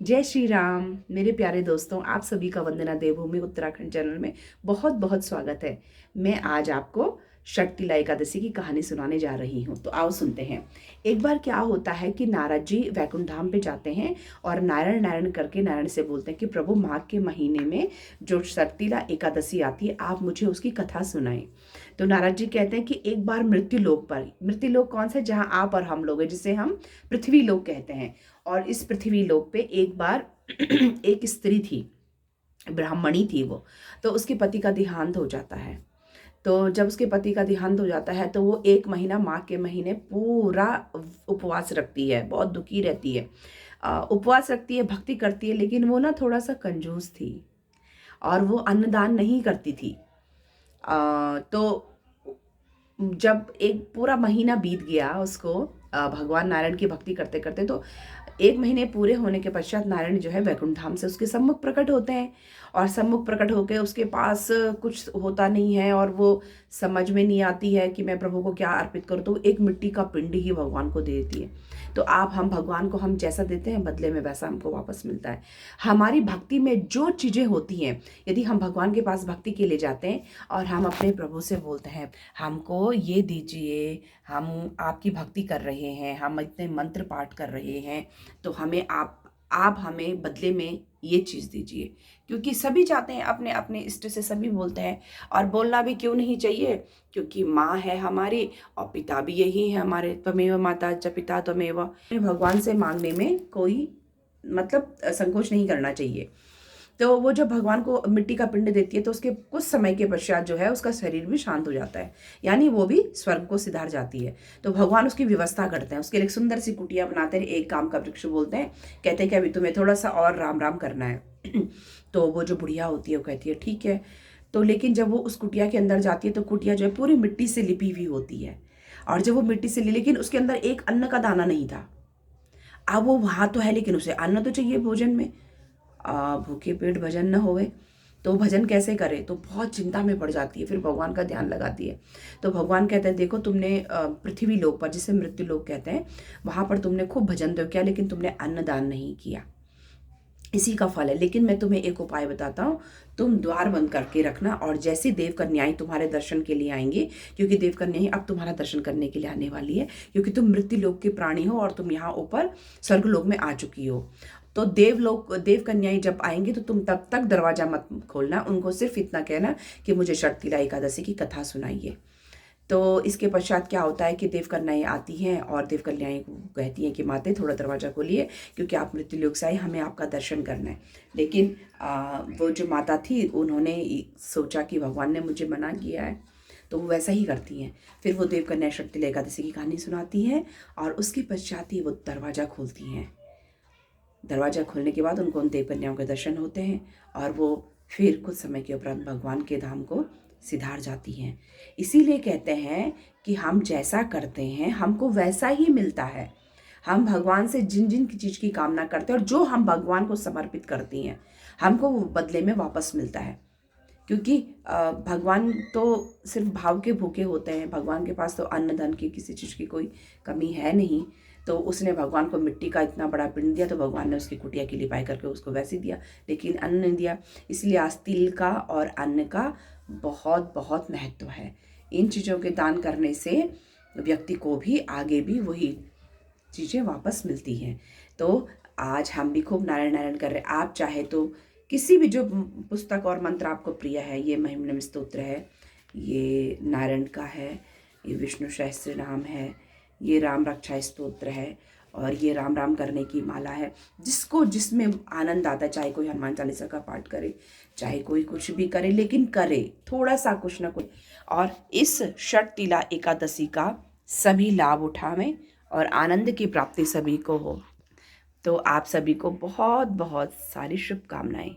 जय श्री राम मेरे प्यारे दोस्तों, आप सभी का वंदना देवभूमि उत्तराखंड चैनल में बहुत बहुत स्वागत है। मैं आज आपको षटतिला एकादशी की कहानी सुनाने जा रही हूँ, तो आओ सुनते हैं। एक बार क्या होता है कि नारद जी वैकुंठ धाम पे जाते हैं और नारायण नारायण करके नारायण से बोलते हैं कि प्रभु, माघ के महीने में जो षटतिला एकादशी आती है, आप मुझे उसकी कथा सुनाएं। तो नारद जी कहते हैं कि एक बार मृत्यु लोक पर, मृत्यु लोक कौन सा, जहाँ आप और हम लोग हैं, जिसे हम पृथ्वी लोक कहते हैं, और इस पृथ्वी लोक पे एक बार एक स्त्री थी, ब्राह्मणी थी वो। तो उसके पति का देहांत हो जाता है। तो जब उसके पति का देहांत हो जाता है तो वो एक महीना, माघ के महीने पूरा उपवास रखती है, बहुत दुखी रहती है। उपवास रखती है, भक्ति करती है, लेकिन वो ना थोड़ा सा कंजूस थी और वो अन्नदान नहीं करती थी। तो जब एक पूरा महीना बीत गया उसको भगवान नारायण की भक्ति करते करते, तो एक महीने पूरे होने के पश्चात नारायण जो है वैकुंठ धाम से उसके सम्मुख प्रकट होते हैं। और सम्मुख प्रकट होकर उसके पास कुछ होता नहीं है और वो समझ में नहीं आती है कि मैं प्रभु को क्या अर्पित करूँ, तो एक मिट्टी का पिंड ही भगवान को दे देती है। तो आप, हम भगवान को हम जैसा देते हैं, बदले में वैसा हमको वापस मिलता है। हमारी भक्ति में जो चीज़ें होती हैं, यदि हम भगवान के पास भक्ति के लिए जाते हैं और हम अपने प्रभु से बोलते हैं, हमको ये दीजिए, हम आपकी भक्ति कर रहे हैं, हम इतने मंत्र पाठ कर रहे हैं, तो हमें आप हमें बदले में ये चीज़ दीजिए। क्योंकि सभी चाहते हैं, अपने अपने इष्ट से सभी बोलते हैं, और बोलना भी क्यों नहीं चाहिए, क्योंकि माँ है हमारी और पिता भी यही है हमारे, त्वमेव माता च पिता त्वमेव। भगवान से मांगने में कोई मतलब संकोच नहीं करना चाहिए। तो वो जब भगवान को मिट्टी का पिंड देती है तो उसके कुछ समय के पश्चात जो है उसका शरीर भी शांत हो जाता है, यानी वो भी स्वर्ग को सिधार जाती है। तो भगवान उसकी व्यवस्था करते हैं, उसके लिए एक सुंदर सी कुटिया बनाते हैं, एक काम का वृक्ष बोलते हैं। कहते हैं कि अभी तुम्हें थोड़ा सा और राम राम करना है। तो वो जो बुढ़िया होती है वो कहती है ठीक है। तो लेकिन जब वो उस कुटिया के अंदर जाती है तो कुटिया जो है पूरी मिट्टी से लिपी हुई होती है। और जब वो मिट्टी से लेकिन उसके अंदर एक अन्न का दाना नहीं था। अब वो वहाँ तो है, लेकिन उसे अन्न तो चाहिए भोजन में। भूखे पेट भजन न होवे, तो भजन कैसे करे, तो बहुत चिंता में पड़ जाती है। फिर भगवान का ध्यान लगाती है। तो भगवान कहते हैं, देखो तुमने पृथ्वी लोक पर, जिसे मृत्यु लोक कहते हैं, वहां पर तुमने खूब भजन तो किया, लेकिन तुमने अन्नदान नहीं किया, इसी का फल है। लेकिन मैं तुम्हें एक उपाय बताता हूँ, तुम द्वार बंद करके रखना, और जैसे देव कन्याएं तुम्हारे दर्शन के लिए आएंगे, क्योंकि देव कन्याएं अब तुम्हारा दर्शन करने के लिए आने वाली है, क्योंकि तुम मृत्यु लोक के प्राणी हो और तुम यहाँ ऊपर स्वर्ग लोक में आ चुकी हो। तो देव कन्याएं जब आएंगे तो तुम तब तक दरवाजा मत खोलना, उनको सिर्फ इतना कहना कि मुझे षटतिला एकादशी की कथा सुनाइए। तो इसके पश्चात क्या होता है कि देव कन्याएं आती हैं और देव कन्याएं को कहती हैं कि माते थोड़ा दरवाज़ा खोलिए, क्योंकि आप मृत्युलोक से आए, हमें आपका दर्शन करना है। लेकिन वो जो माता थी, उन्होंने सोचा कि भगवान ने मुझे मना किया है, तो वो वैसा ही करती हैं। फिर वो देव कन्या षटतिला एकादशी की कहानी सुनाती हैं और उसके पश्चात ही वो दरवाज़ा खोलती हैं। दरवाज़ा खोलने के बाद उनको उन देव कन्याओं के दर्शन होते हैं और वो फिर कुछ समय के उपरांत भगवान के धाम को सिधार जाती हैं। इसीलिए कहते हैं कि हम जैसा करते हैं हमको वैसा ही मिलता है। हम भगवान से जिन जिन चीज़ की कामना करते हैं और जो हम भगवान को समर्पित करती हैं, हमको वो बदले में वापस मिलता है। क्योंकि भगवान तो सिर्फ भाव के भूखे होते हैं, भगवान के पास तो अन्न धन की किसी चीज़ की कोई कमी है नहीं। तो उसने भगवान को मिट्टी का इतना बड़ा पिंड दिया, तो भगवान ने उसकी कुटिया की लिपाई करके उसको वैसे दिया, लेकिन अन्न नहीं दिया। इसलिए आज तिल का और अन्न का बहुत बहुत महत्व है। इन चीज़ों के दान करने से व्यक्ति को भी आगे भी वही चीज़ें वापस मिलती हैं। तो आज हम भी खूब नारायण नारायण कर रहे हैं। आप चाहे तो किसी भी जो पुस्तक और मंत्र आपको प्रिय है, ये महिमनम स्तोत्र है, ये नारायण का है, ये विष्णु सहस्त्र नाम है, ये राम रक्षा स्तोत्र है, और ये राम राम करने की माला है। जिसको जिसमें आनंद आता है, चाहे कोई हनुमान चालीसा का पाठ करे, चाहे कोई कुछ भी करे, लेकिन करे थोड़ा सा कुछ ना कुछ। और इस षटतिला एकादशी का सभी लाभ उठावें और आनंद की प्राप्ति सभी को हो। तो आप सभी को बहुत बहुत सारी शुभकामनाएं।